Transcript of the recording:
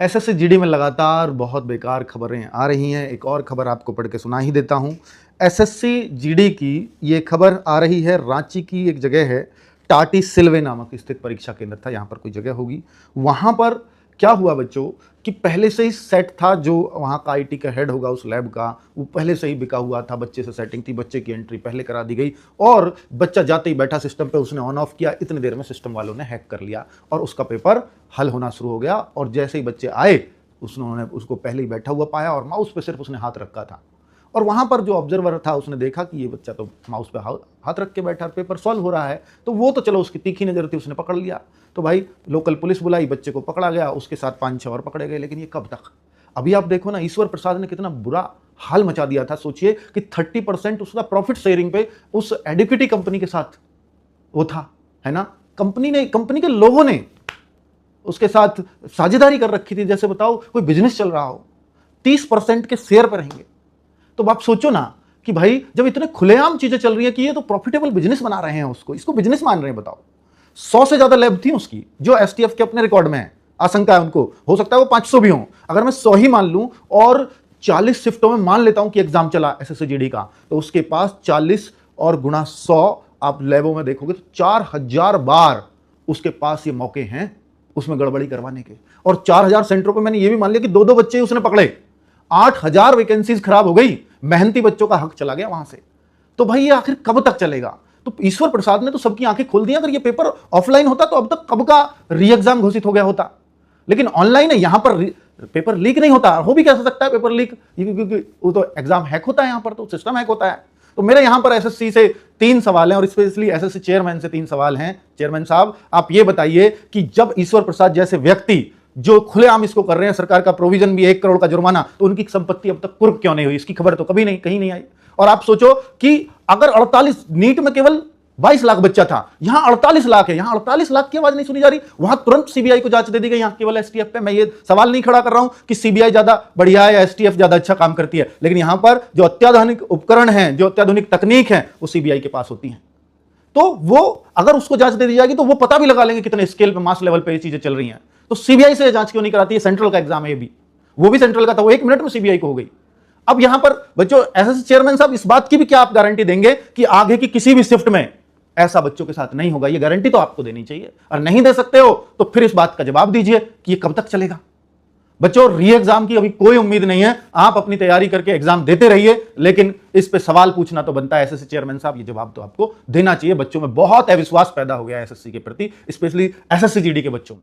SSC GD में लगातार बहुत बेकार खबरें आ रही हैं। एक और खबर आपको पढ़ के सुना ही देता हूं। एसएससी जीडी की ये खबर आ रही है, रांची की एक जगह है, टाटी सिल्वे नामक स्थित परीक्षा केंद्र था, यहाँ पर कोई जगह होगी। वहाँ पर क्या हुआ बच्चों कि पहले से ही सेट था, जो वहाँ का आईटी का हेड होगा उस लैब का, वो पहले से ही बिका हुआ था, बच्चे से सेटिंग थी, बच्चे की एंट्री पहले करा दी गई और बच्चा जाते ही बैठा सिस्टम पे, उसने ऑन ऑफ किया, इतनी देर में सिस्टम वालों ने हैक कर लिया और उसका पेपर हल होना शुरू हो गया। और जैसे ही बच्चे आए उन्होंने उसको पहले ही बैठा हुआ पाया और माउस पे सिर्फ उसने हाथ रखा था और वहाँ पर जो ऑब्जर्वर था उसने देखा कि ये बच्चा तो माउस पे हाथ रख के बैठा, पेपर सॉल्व हो रहा है, तो वो तो चलो उसकी तीखी नज़र थी, उसने पकड़ लिया। तो भाई लोकल पुलिस बुलाई, बच्चे को पकड़ा गया, उसके साथ 5-6 और पकड़े गए। लेकिन ये कब तक? अभी आप देखो ना, ईश्वर प्रसाद ने कितना बुरा हाल मचा दिया था। सोचिए कि 30% उसका प्रॉफिट शेयरिंग पे उस एडिक्विटी कंपनी के साथ वो था, है ना। कंपनी के लोगों ने उसके साथ साझेदारी कर रखी थी, जैसे बताओ कोई बिजनेस चल रहा हो। 30% के शेयर पर रहेंगे। तो आप सोचो ना कि भाई जब इतने खुलेआम चीजें चल रही है कि ये तो प्रॉफिटेबल बिजनेस बना रहे हैं, इसको बिजनेस मान रहे हैं। बताओ 100 से ज्यादा लैब थी उसकी, जो एसटीएफ के अपने रिकॉर्ड में है। आशंका है उनको, हो सकता है वो 500 भी हो। अगर मैं 100 ही मान लूं और 40 शिफ्टों में मान लेता हूं कि एग्जाम चला एसएससी जीडी का, तो उसके पास 40 और गुणा 100 आप लैबों में देखोगे तो 4000 बार उसके पास ये मौके हैं उसमें गड़बड़ी करवाने के। और 4000 सेंटरों पे मैंने ये भी मान लिया कि 2-2 बच्चे उसने पकड़े, 8000 वैकेंसीज खराब हो गई, मेहनती बच्चों का हक चला गया वहां से। तो भाई ये आखिर कब तक चलेगा? तो ईश्वर प्रसाद ने तो सबकी आंखें खोल दी। अगर ये पेपर ऑफलाइन होता तो अब तक कब का री एग्जाम घोषित हो गया होता। लेकिन ऑनलाइन है, यहां पर पेपर लीक नहीं होता। हो भी कैसे सकता है पेपर लीक, क्योंकि वो तो एग्जाम हैक होता है, यहां पर तो सिस्टम हैक होता है। तो मेरे यहां पर एसएससी से 3 सवाल हैं और स्पेशली एसएससी चेयरमैन से 3 सवाल हैं। चेयरमैन साहब, आप ये बताइए कि जब ईश्वर प्रसाद जैसे व्यक्ति जो खुलेआम इसको कर रहे हैं, सरकार का प्रोविजन भी 1 करोड़ का जुर्माना, तो उनकी संपत्ति अब तक कुर्क क्यों नहीं हुई? इसकी खबर तो कभी नहीं, कहीं नहीं आई। और आप सोचो कि अगर 48 नीट में केवल 22 लाख बच्चा था, यहां 48 लाख है, यहां 48 लाख की आवाज नहीं सुनी जा रही। वहां तुरंत सीबीआई को जांच दे दी गई, यहां केवल एसटीएफ पे। मैं ये सवाल नहीं खड़ा कर रहा हूं कि सीबीआई ज्यादा बढ़िया है या एसटीएफ ज्यादा अच्छा काम करती है, लेकिन यहां पर जो अत्याधुनिक उपकरण है, जो अत्याधुनिक तकनीक है, वो सीबीआई के पास होती है। तो वो अगर उसको जांच दे दी जाएगी तो वो पता भी लगा लेंगे कितने स्केल पे, मास लेवल पे ये चीजें चल रही हैं। तो सीबीआई से जांच क्यों नहीं कराती है? सेंट्रल का एग्जाम है ये भी, वो भी सेंट्रल का था, वो 1 मिनट में सीबीआई को हो गई। अब यहां पर बच्चों एसएससी चेयरमैन साहब, इस बात की भी क्या आप गारंटी देंगे कि आगे की किसी भी शिफ्ट में ऐसा बच्चों के साथ नहीं होगा? ये गारंटी तो आपको देनी चाहिए। और नहीं दे सकते हो तो फिर इस बात का जवाब दीजिए कि ये कब तक चलेगा। बच्चों री एग्जाम की अभी कोई उम्मीद नहीं है, आप अपनी तैयारी करके एग्जाम देते रहिए, लेकिन इस पे सवाल पूछना तो बनता है एसएससी चेयरमैन साहब, ये जवाब तो आपको देना चाहिए। बच्चों में बहुत अविश्वास पैदा हो गया है एसएससी के प्रति, स्पेशली एसएससी जीडी के बच्चों में।